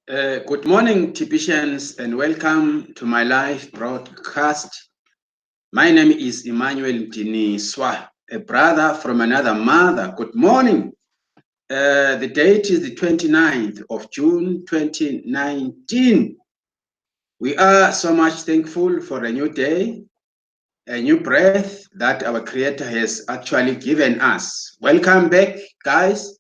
Good morning, Tipicians, and welcome to my live broadcast. My name is Emmanuel Mdiniswa, a brother from another mother. Good morning. The date is the 29th of June 2019. We are so much thankful for a new day, a new breath that our Creator has actually given us. Welcome back, guys.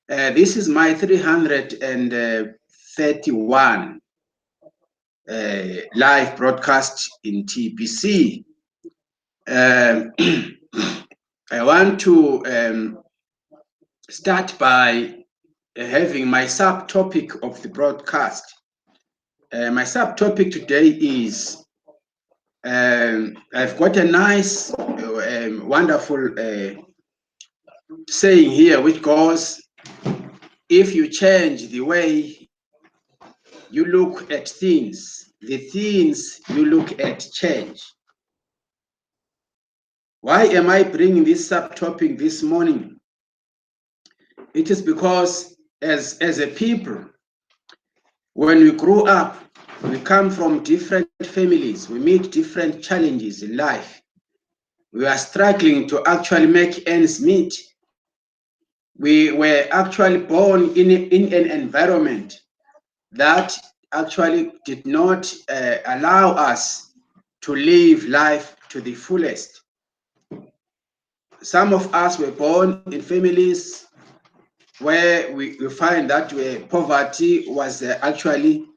This is my 331 live broadcast in TBC. I want to start by having my subtopic of the broadcast. My subtopic today is I've got a nice, wonderful saying here, which goes, if you change the way you look at things, the things you look at change. Why am I bringing this subtopic this morning? It is because as a people, when we grow up, we come from different families, we meet different challenges in life. We are struggling to actually make ends meet. We were actually born in an environment that actually did not allow us to live life to the fullest. Some of us were born in families where we find that poverty was actually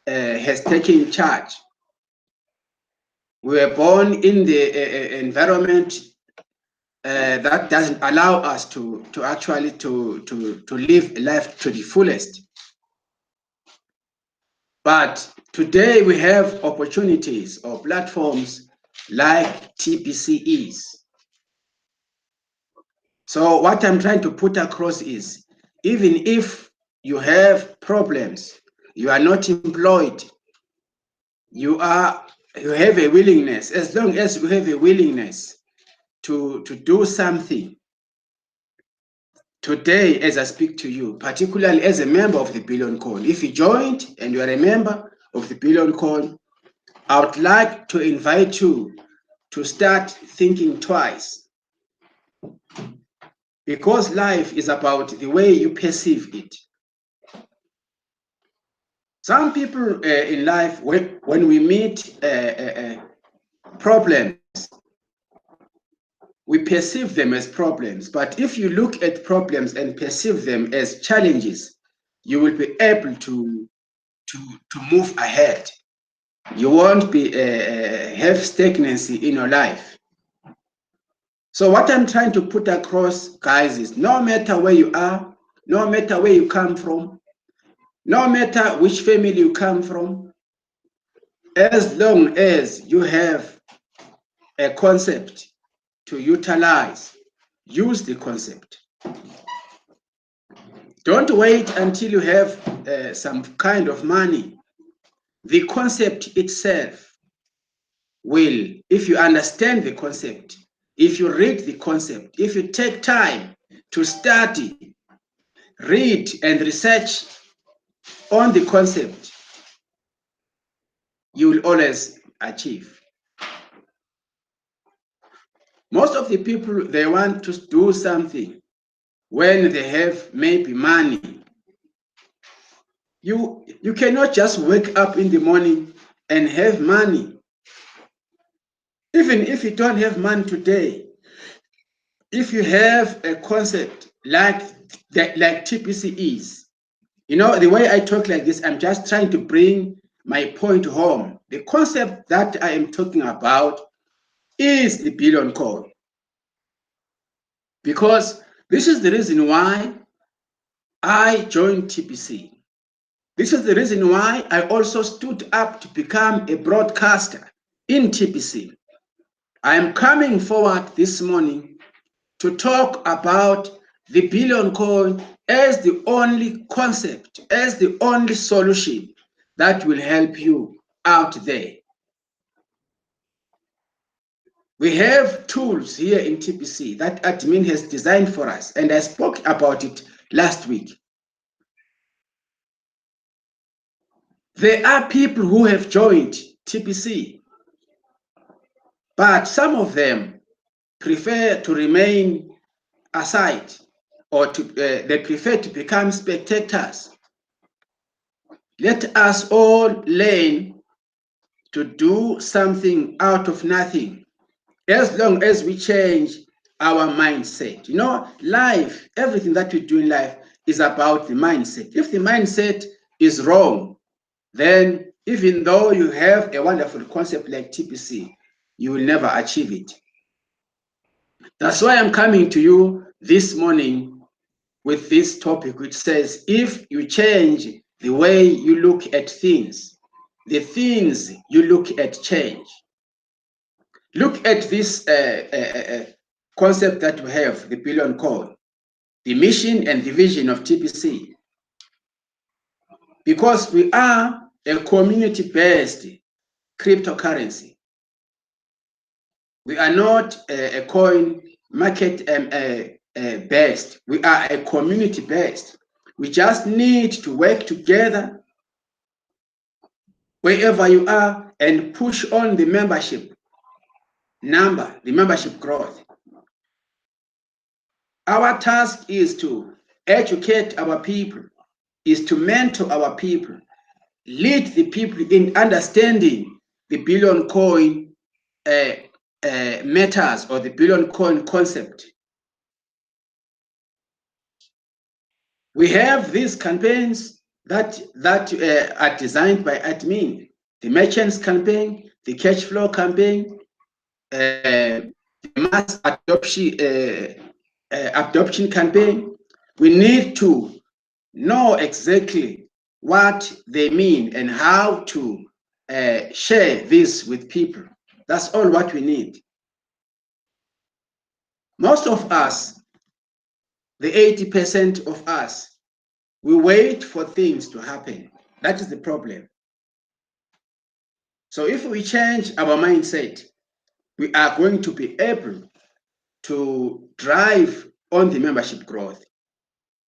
has taken charge. We were born in the environment that doesn't allow us to actually to live life to the fullest. But today we have opportunities or platforms like TPCEs. So what I'm trying to put across is, even if you have problems, you are not employed, you have a willingness, as long as you have a willingness to do something. Today, as I speak to you, particularly as a member of the Billion Call, if you joined and you are a member of the Billion Call, I would like to invite you to start thinking twice, because life is about the way you perceive it. Some people in life, when we meet problems, we perceive them as problems. But if you look at problems and perceive them as challenges, you will be able to move ahead. You won't be have stagnancy in your life. So what I'm trying to put across, guys, is no matter where you are, no matter where you come from, no matter which family you come from, as long as you have a concept to utilize, use the concept. Don't wait until you have some kind of money. The concept itself will, if you understand the concept, if you read the concept, if you take time to study, read and research on the concept, you will always achieve. Most of the people, they want to do something when they have maybe money. You cannot just wake up in the morning and have money. Even if you don't have money today, if you have a concept like TPC is, you know, the way I talk like this, I'm just trying to bring my point home. The concept that I am talking about is the billion call. Because this is the reason why I joined TPC. This is the reason why I also stood up to become a broadcaster in TPC. I am coming forward this morning to talk about the billion call as the only concept, as the only solution that will help you out there. We have tools here in TPC that admin has designed for us, and I spoke about it last week. There are people who have joined TPC, but some of them prefer to remain aside, or they prefer to become spectators. Let us all learn to do something out of nothing, as long as we change our mindset. You know, life, everything that we do in life is about the mindset. If the mindset is wrong, then even though you have a wonderful concept like TPC, you will never achieve it. That's why I'm coming to you this morning with this topic, which says, if you change the way you look at things, the things you look at change. Look at this concept that we have, the billion code, the mission and the vision of TPC. Because we are a community-based cryptocurrency. We are not a coin market based. We are a community based. We just need to work together wherever you are and push on the membership number, the membership growth. Our task is to educate our people, is to mentor our people, lead the people in understanding the billion coin matters, or the billion coin concept. We have these campaigns that are designed by admin: the merchants campaign, the cash flow campaign, the mass adoption campaign. We need to know exactly what they mean and how to share this with people. That's all what we need. Most of us, the 80% of us, we wait for things to happen. That is the problem. So if we change our mindset, we are going to be able to drive on the membership growth.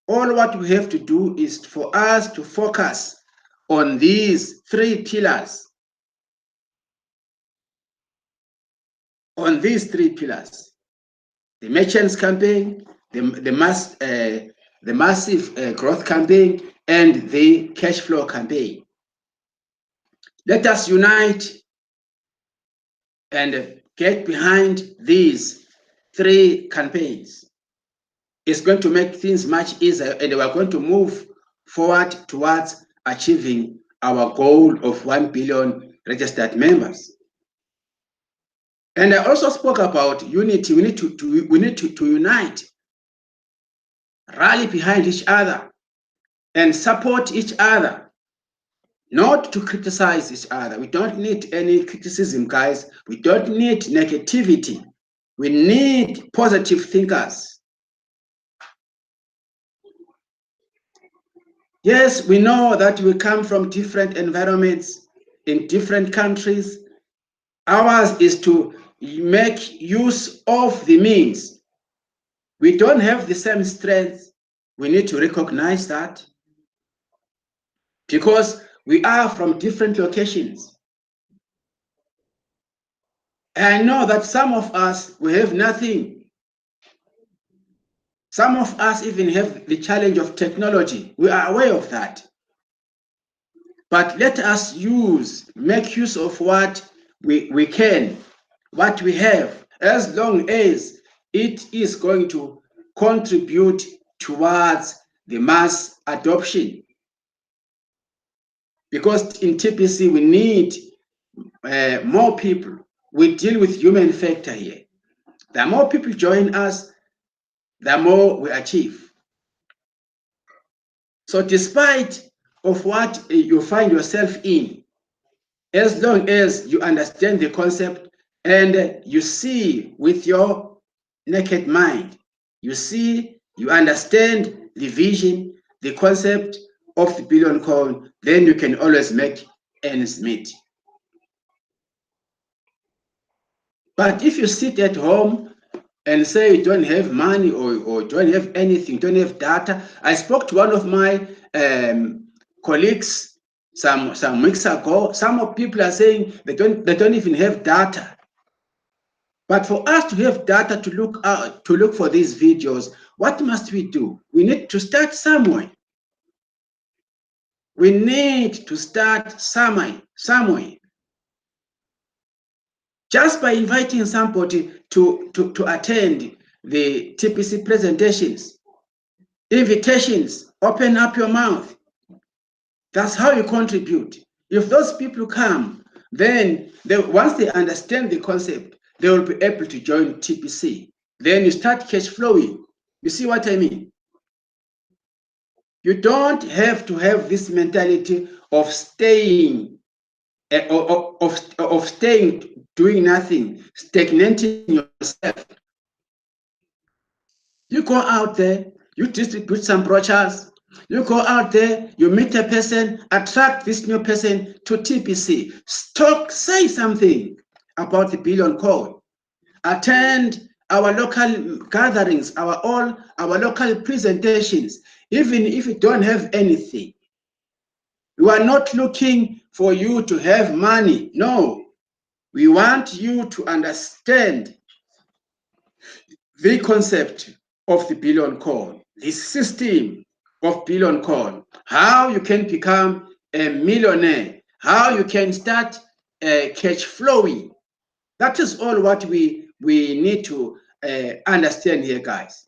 All what we have to do is for us to focus on these three pillars. On these three pillars: the merchants campaign, the massive growth campaign, and the cash flow campaign. Let us unite and get behind these three campaigns. It's going to make things much easier, and we're going to move forward towards achieving our goal of 1 billion registered members. And I also spoke about unity. We need to unite, rally behind each other, and support each other, not to criticize each other. We don't need any criticism, guys. We don't need negativity. We need positive thinkers. Yes, we know that we come from different environments in different countries. Ours is to make use of the means. We don't have the same strength. We need to recognize that, because we are from different locations. And I know that some of us, we have nothing. Some of us even have the challenge of technology. We are aware of that. But let us make use of what we can, what we have, as long as it is going to contribute towards the mass adoption. Because in TPC, we need more people. We deal with human factor here. The more people join us, the more we achieve. So despite of what you find yourself in, as long as you understand the concept and you see with your naked mind, you understand the vision, the concept of the billion coin, then you can always make ends meet. But if you sit at home and say you don't have money, or don't have anything, don't have data. I spoke to one of my colleagues some weeks ago. Some of people are saying they don't even have data. But for us to have data to look for these videos, what must we do? We need to start somewhere. We need to start somewhere. Just by inviting somebody to attend the TPC presentations, invitations, open up your mouth. That's how you contribute. If those people come, then once they understand the concept, they will be able to join TPC. Then you start cash flowing. You see what I mean? You don't have to have this mentality of staying, of staying, doing nothing, stagnating yourself. You go out there, you distribute some brochures. You go out there, you meet a person, attract this new person to TPC. Say something about the Billion Code. Attend our local gatherings, our local presentations, even if you don't have anything. We are not looking for you to have money. No, we want you to understand the concept of the Billion Code, the system of Billion Code, how you can become a millionaire, how you can start cash flowing. That is all what we need to understand here, guys.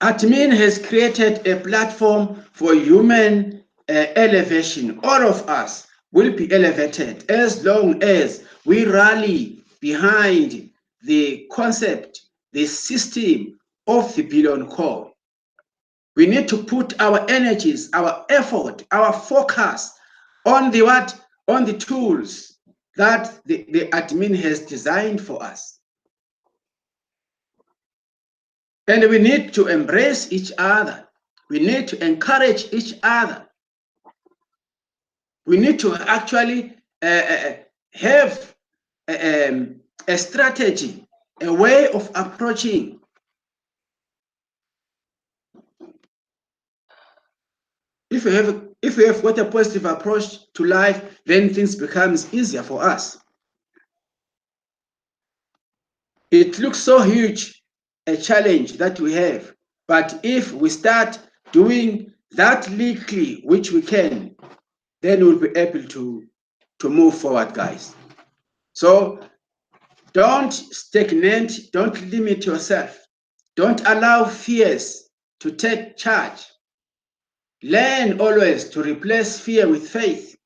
Admin has created a platform for human elevation. All of us will be elevated as long as we rally behind the concept, the system of the Billion Code. We need to put our energies, our effort, our focus on the what? On the tools that the admin has designed for us. And we need to embrace each other. We need to encourage each other. We need to actually have a strategy, a way of approaching. If we have got a positive approach to life, then things becomes easier for us. It looks so huge, a challenge that we have, but if we start doing that little which we can, then we'll be able to move forward, guys. So don't stagnate, don't limit yourself, don't allow fears to take charge. Learn always to replace fear with faith.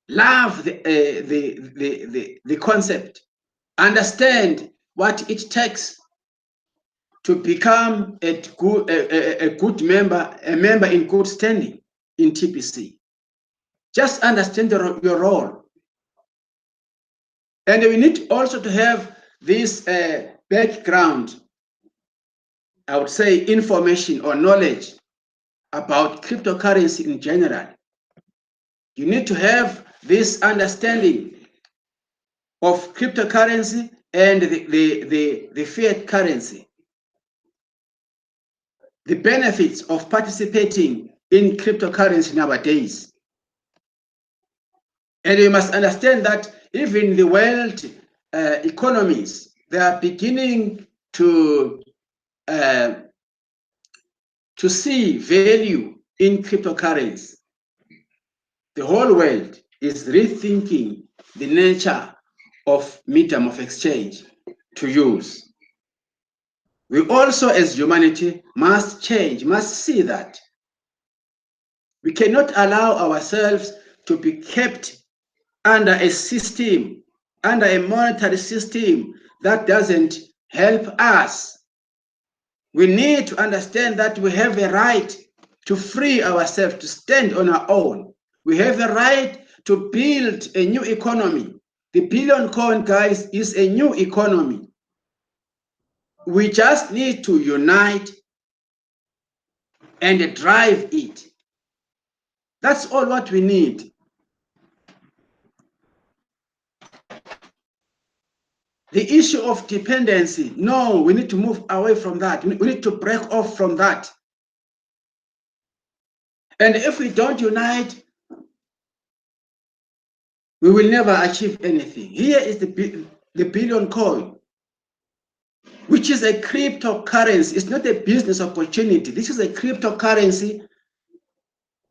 Love the concept. Understand what it takes to become a good member, a member in good standing in TPC. Just understand your role. And we need also to have this background, I would say, information or knowledge about cryptocurrency in general. You need to have this understanding of cryptocurrency and the fiat currency. The benefits of participating in cryptocurrency nowadays. And you must understand that even the world economies, they are beginning to see value in cryptocurrency. The whole world is rethinking the nature of medium of exchange to use. We also, as humanity, must change, must see that we cannot allow ourselves to be kept under a system, under a monetary system that doesn't help us. We need to understand that we have a right to free ourselves, to stand on our own. We have a right to build a new economy. The Billion Coin, guys, is a new economy. We just need to unite and drive it. That's all what we need. The issue of dependency, no, we need to move away from that. We need to break off from that. And if we don't unite, we will never achieve anything. Here is the billion coin, which is a cryptocurrency. It's not a business opportunity. This is a cryptocurrency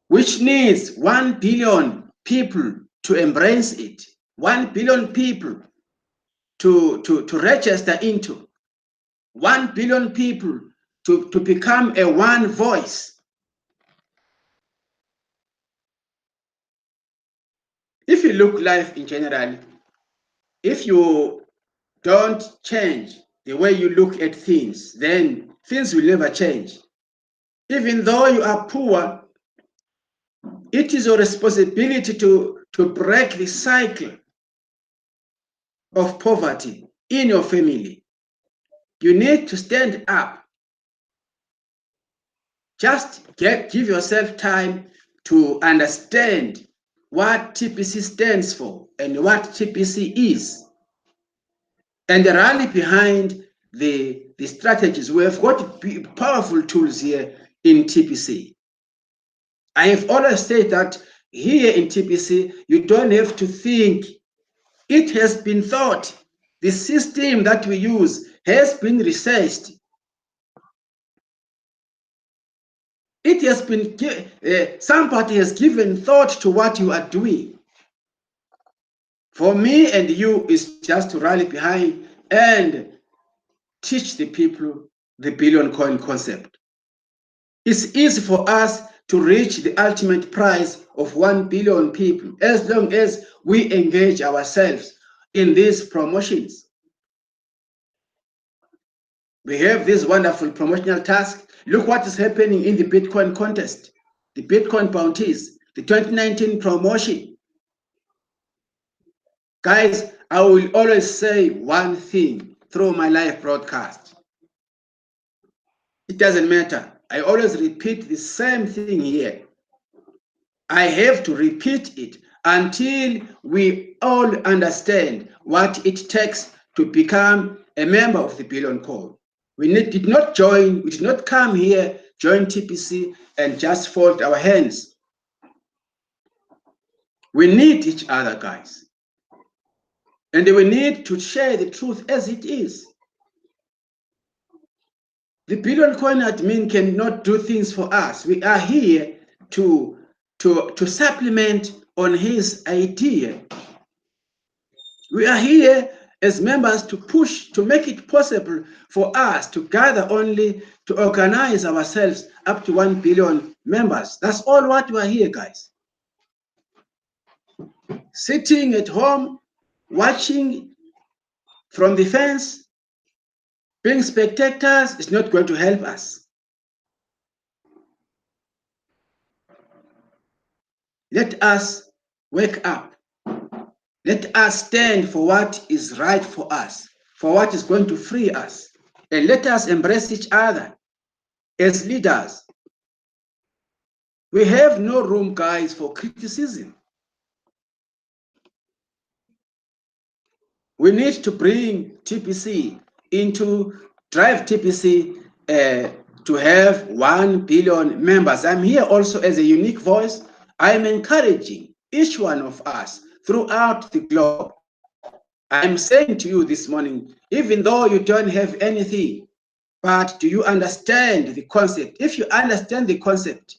which needs 1 billion people to embrace it, 1 billion people to register into, 1 billion people to become a one voice. If you look life in general, if you don't change the way you look at things, then things will never change. Even though you are poor, it is your responsibility to break the cycle of poverty in your family. You need to stand up. Just give yourself time to understand what TPC stands for and what TPC is, and rally behind the strategies. We have got powerful tools here in TPC. I have always said that here in TPC, you don't have to think. It has been thought. The system that we use has been researched. It has been, somebody has given thought to what you are doing. For me and you is just to rally behind and teach the people the billion coin concept. It's easy for us to reach the ultimate prize of 1 billion people as long as we engage ourselves in these promotions. We have this wonderful promotional task. Look what is happening in the Bitcoin contest, the Bitcoin bounties, the 2019 promotion. Guys, I will always say one thing through my live broadcast. It doesn't matter. I always repeat the same thing here. I have to repeat it until we all understand what it takes to become a member of the Billion Code. We did not come here, join TPC, and just fold our hands. We need each other, guys. And we need to share the truth as it is. The Billion Coin admin cannot do things for us. We are here to supplement on his idea. We are here as members to push, to make it possible for us to gather only to organize ourselves up to 1 billion members. That's all what we are here, guys. Sitting at home, watching from the fence, being spectators is not going to help us. Let us wake up. Let us stand for what is right for us, for what is going to free us. And let us embrace each other as leaders. We have no room, guys, for criticism. We need to bring TPC drive TPC to have 1 billion members. I'm here also as a unique voice. I'm encouraging each one of us throughout the globe. I'm saying to you this morning, even though you don't have anything, but do you understand the concept? If you understand the concept,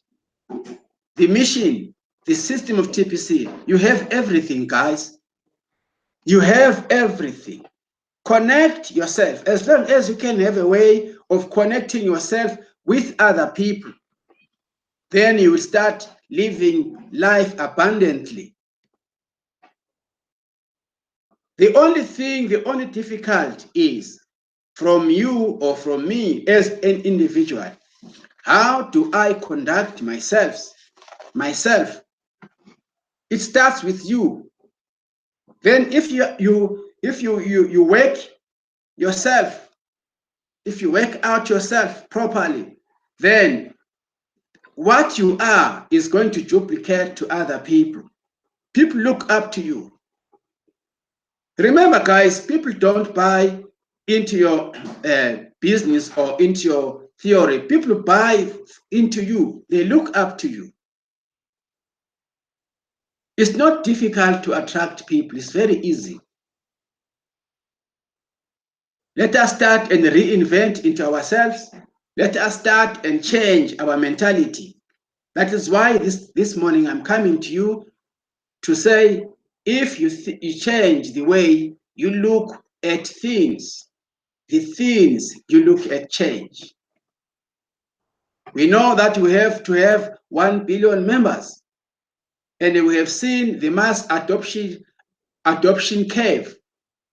the mission, the system of TPC, you have everything, guys. You have everything. Connect yourself. As long as you can have a way of connecting yourself with other people, then you will start living life abundantly. The only difficult is from you or from me as an individual. How do I conduct myself? It starts with you. Then if you work yourself, if you work out yourself properly, then what you are is going to duplicate to other people. People look up to you. Remember, guys, people don't buy into your business or into your theory. People buy into you. They look up to you. It's not difficult to attract people. It's very easy. Let us start and reinvent into ourselves. Let us start and change our mentality. That is why this morning I'm coming to you to say, if you change the way you look at things, the things you look at change. We know that we have to have 1 billion members, and we have seen the mass adoption curve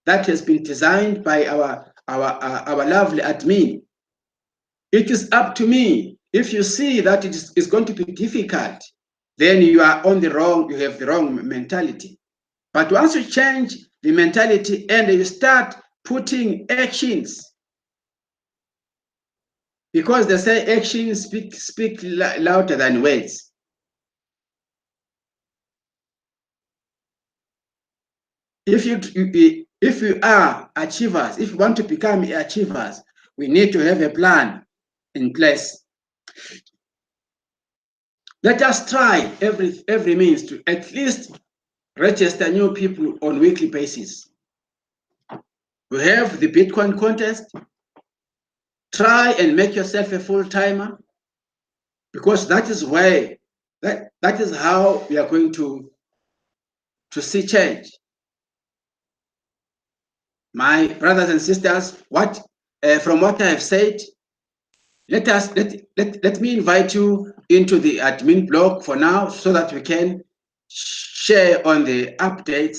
that has been designed by our lovely admin. It is up to me. If you see that it is going to be difficult, then you are on the wrong, you have the wrong mentality. But once you change the mentality and you start putting actions, because they say actions speak louder than words. If you are achievers, if you want to become achievers, we need to have a plan in place. Let us try every means to at least register new people on a weekly basis. We have the Bitcoin contest. Try and make yourself a full-timer, because that is where that is how we are going to see change. My brothers and sisters, from what I have said, let me invite you into the admin blog for now, so that we can share on the updates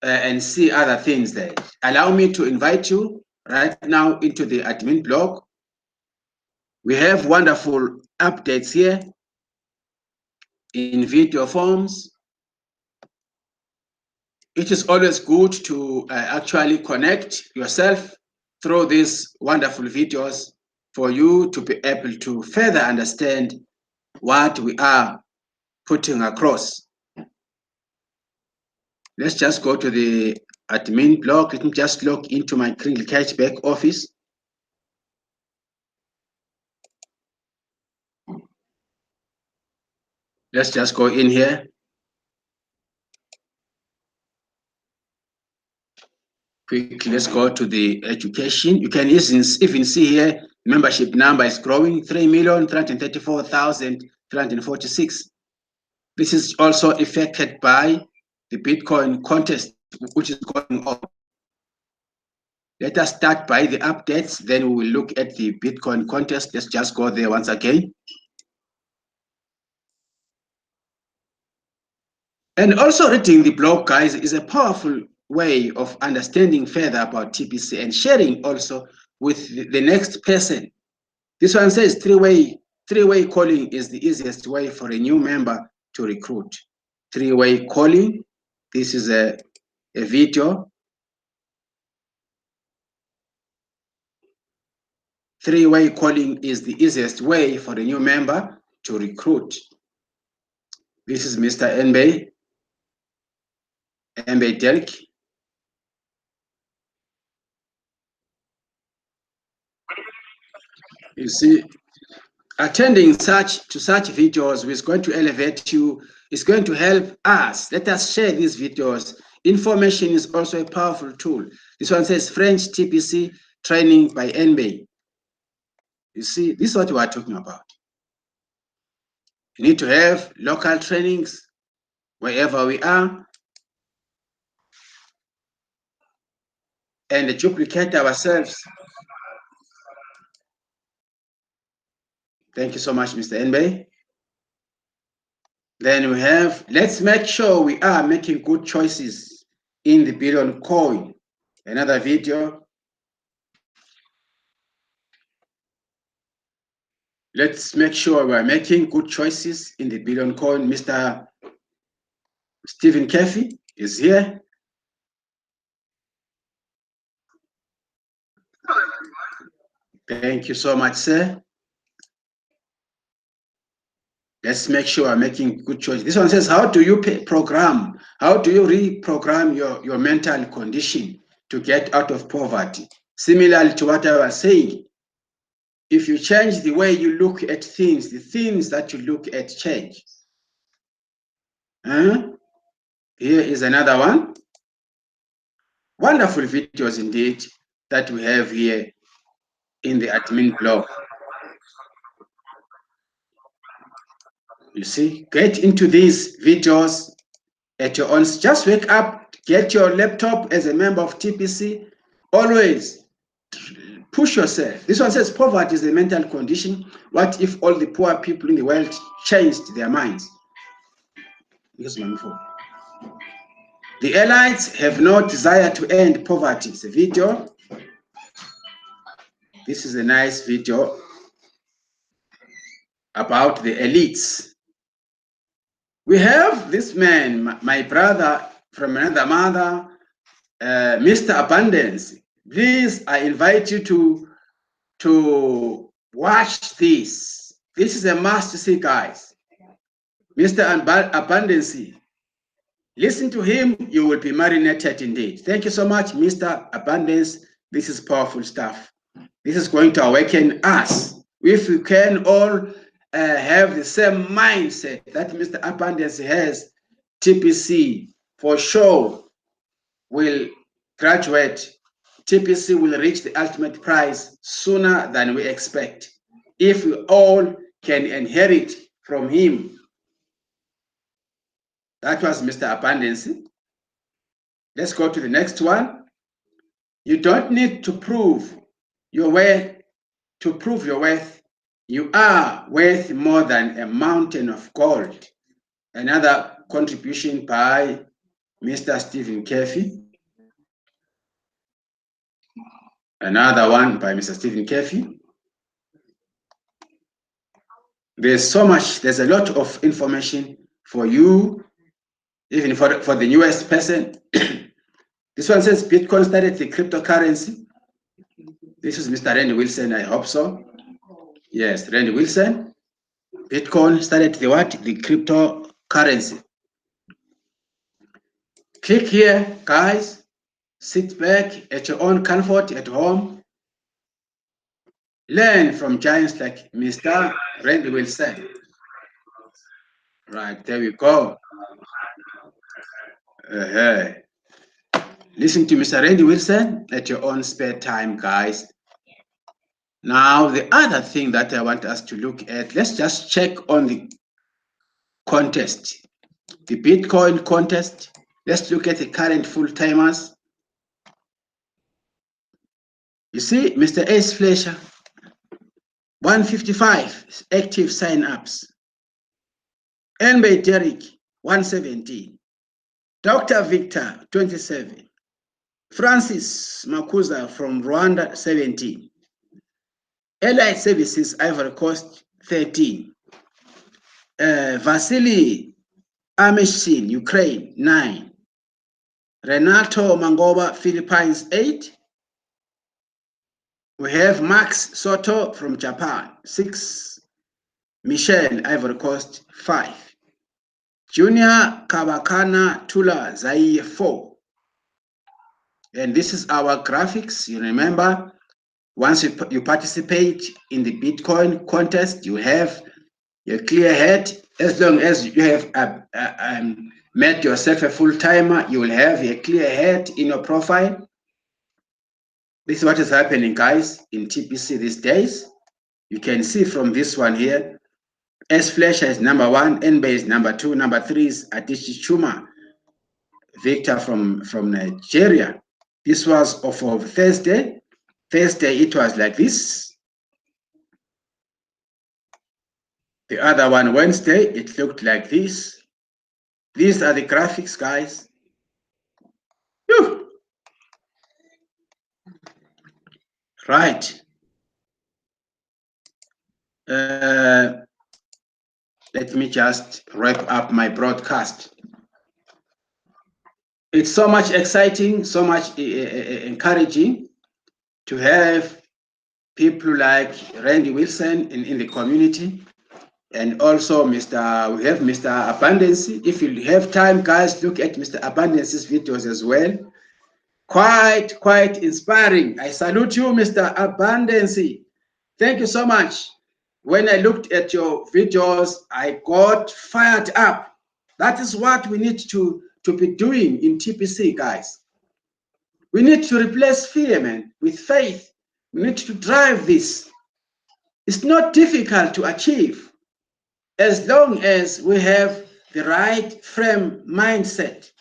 and see other things there. Allow me to invite you right now into the admin blog. We have wonderful updates here in video forms. It is always good to actually connect yourself through these wonderful videos for you to be able to further understand what we are putting across. Let's just go to the admin blog. Let me just log into my Kringle Cashback office. Let's just go in here. Quickly, let's go to the education. You can even see here, membership number is growing, 3,334,346. This is also affected by the Bitcoin contest, which is going on. Let us start by the updates, then we will look at the Bitcoin contest. Let's just go there once again. And also reading the blog, guys, is a powerful way of understanding further about TPC and sharing also with the next person. This one says three-way calling is the easiest way for a new member to recruit. Three-way calling. This is a video. Three-way calling is the easiest way for a new member to recruit. This is Mr. Embe Delk. You see, attending such videos is going to elevate you, is going to help us. Let us share these videos. Information is also a powerful tool. This one says French TPC training by NB. You see, this is what we are talking about. You need to have local trainings wherever we are and duplicate ourselves. Thank you so much, Mr. NB. Then we have, let's make sure we are making good choices in the Billion Coin. Another video. Let's make sure we're making good choices in the Billion Coin. Mr. Stephen Keffy is here. Thank you so much, sir. Let's make sure we're making good choices. This one says, how do you program? How do you reprogram your mental condition to get out of poverty? Similarly to what I was saying, if you change the way you look at things, the things that you look at change. Here is another one. Wonderful videos indeed that we have here in the admin blog. You see, get into these videos at your own. Just wake up, get your laptop as a member of TPC. Always push yourself. This one says poverty is a mental condition. What if all the poor people in the world changed their minds? Here's my phone. The elites have no desire to end poverty. It's a video. This is a nice video about the elites. We have this man, my brother from another mother, Mr. Abundance. Please, I invite you to watch this. This is a must see, guys. Mr. Abundance. Listen to him, you will be marinated indeed. Thank you so much, Mr. Abundance. This is powerful stuff. This is going to awaken us. If we can all have the same mindset that Mr. Abundance has, TPC for sure will graduate. TPC will reach the ultimate prize sooner than we expect. If we all can inherit from him. That was Mr. Abundance. Let's go to the next one. You don't need to prove your worth to prove your worth. You are worth more than a mountain of gold. Another contribution by Mr. Stephen Kefi. Another one by Mr. Stephen Kefi. There's so much, there's a lot of information for you, even for the newest person. This one says Bitcoin started the cryptocurrency. This is Mr. Randy Wilson, I hope so. Yes, Randy Wilson. Bitcoin started the what? The cryptocurrency. Click here, guys. Sit back at your own comfort at home. Learn from giants like Mr. Randy Wilson. Right, there we go. Listen to Mr. Randy Wilson at your own spare time, guys. Now, the other thing that I want us to look at, let's just check on the contest, the Bitcoin contest. Let's look at the current full-timers. You see, Mr. Ace Fletcher, 155 active sign-ups. Enbay Derek, 117. Dr. Victor, 27. Francis Makuza from Rwanda, 17. Allied Services, Ivory Coast, 13. Vasily Ameshin, Ukraine, 9. Renato Mangoba, Philippines, 8. We have Max Soto from Japan, 6. Michelle, Ivory Coast, 5. Junior Kabakana Tula Zaire, 4. And this is our graphics. You remember, once you participate in the Bitcoin contest, you have a clear head. As long as you have made yourself a full-timer, you will have a clear head in your profile. This is what is happening, guys, in TPC these days. You can see from this one here, S Fletcher is number 1, Enbay is number 2, number 3 is Adichie Chuma, Victor from Nigeria. This was of Thursday. Thursday, it was like this. The other one, Wednesday, it looked like this. These are the graphics, guys. Whew. Right. Let me just wrap up my broadcast. It's so much exciting, so much encouraging to have people like Randy Wilson in the community. And also we have Mr. Abundance. If you have time, guys, look at Mr. Abundance's videos as well. Quite inspiring. I salute you, Mr. Abundance. Thank you so much. When I looked at your videos, I got fired up. That is what we need to be doing in TPC, guys. We need to replace fear, man, with faith. We need to drive this. It's not difficult to achieve as long as we have the right frame mindset.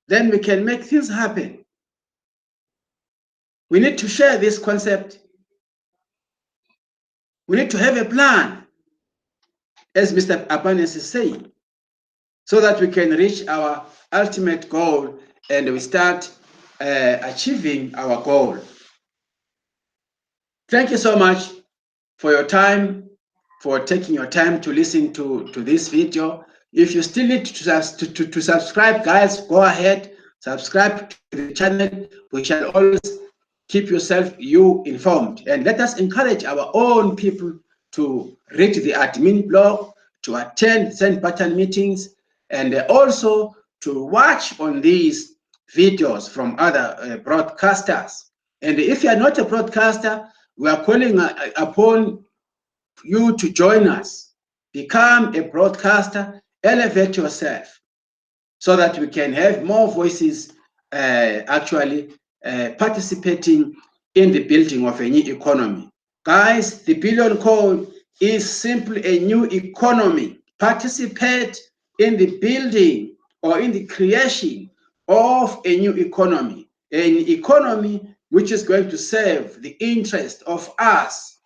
Then we can make things happen. We need to share this concept. We need to have a plan, as Mr. Abanes is saying, so that we can reach our ultimate goal and we start achieving our goal. Thank you so much for your time, for taking your time to listen to this video. If you still need to subscribe, guys, go ahead, subscribe to the channel. We shall always keep you informed. And let us encourage our own people to read the admin blog, to attend send button meetings, and also to watch on these videos from other broadcasters. And if you are not a broadcaster, we are calling upon you to join us. Become a broadcaster, elevate yourself, so that we can have more voices participating in the building of a new economy. Guys, the billion code is simply a new economy. Participate in the building or in the creation of a new economy, an economy which is going to serve the interest of us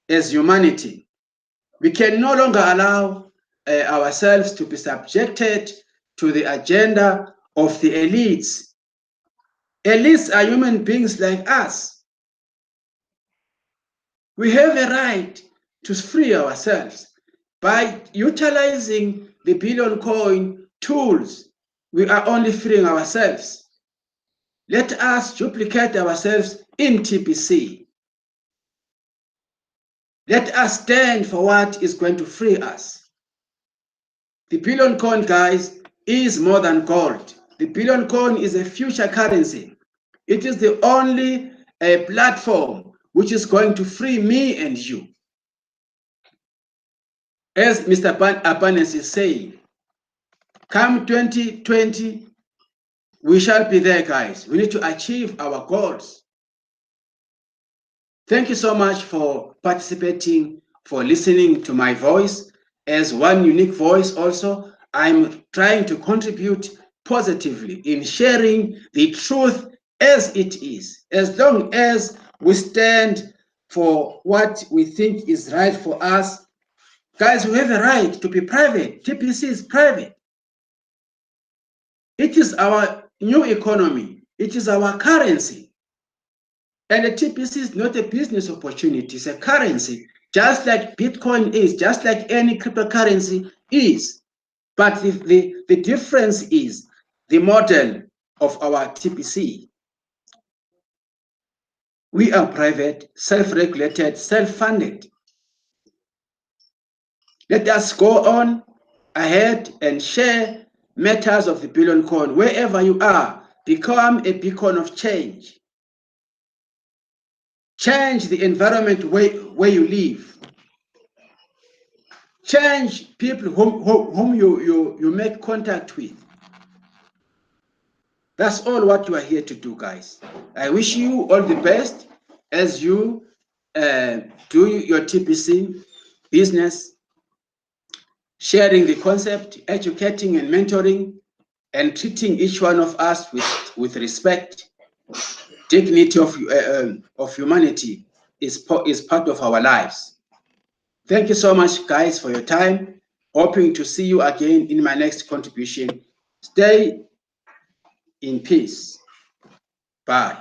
as humanity. We can no longer allow ourselves to be subjected to the agenda of the elites. Elites are human beings like us. We have a right to free ourselves by utilizing the billion coin tools. We are only freeing ourselves. Let us duplicate ourselves in TPC. Let us stand for what is going to free us. The billion coin, guys, is more than gold. The billion coin is a future currency. It is the only platform which is going to free me and you. As Mr. Abanes is saying, come 2020, we shall be there, guys. We need to achieve our goals. Thank you so much for participating, for listening to my voice. As one unique voice also, I'm trying to contribute positively in sharing the truth as it is. As long as we stand for what we think is right for us, guys, we have a right to be private. TPC is private. It is our new economy. It is our currency. And the TPC is not a business opportunity, it's a currency, just like Bitcoin is, just like any cryptocurrency is. But the difference is the model of our TPC. We are private, self-regulated, self-funded. Let us go on ahead and share matters of the billion coin wherever you are. Become a beacon of change. Change the environment where you live. Change people whom you make contact with. That's all what you are here to do, guys. I wish you all the best as you do your TPC business, sharing the concept, educating and mentoring, and treating each one of us with respect. Dignity of humanity is part of our lives. Thank you so much, guys, for your time. Hoping to see you again in my next contribution. Stay in peace. Bye.